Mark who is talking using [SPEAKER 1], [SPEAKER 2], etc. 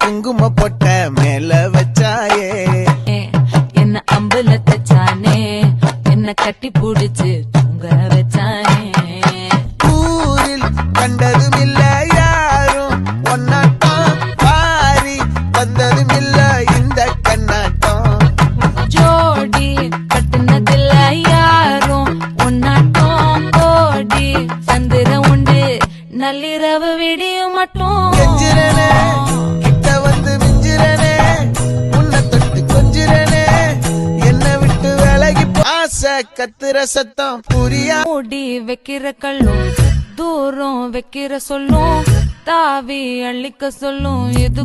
[SPEAKER 1] குங்கும பொட்ட மேல வச்சாயே
[SPEAKER 2] என்ன அம்புல தச்சானே என்ன கட்டி புடிச்சு தூங்க வச்சானே
[SPEAKER 1] ஊரில் கண்டதும் இல்ல யாரும் ஒன்னாட்டம் பாரி வந்ததும் இல்ல இந்த கண்ணாட்டம்
[SPEAKER 2] ஜோடி கட்டுனதில்ல யாரும் ஒன்னாட்டம் கோடி சந்திர உண்டு நள்ளிரவு விடியும் மட்டும்
[SPEAKER 1] கெஞ்சிரனே கிட்ட வந்து மிஞ்சிரனே உன்னை தொட்டு கொஞ்சிரனே என்ன விட்டு விலகி ஆசை கத்துற சத்தம் புரியா
[SPEAKER 2] மூடி வைக்கிற கல்லும் தூரம் வைக்கிற சொல்லும் தாவி அள்ளிக்க சொல்லும் எது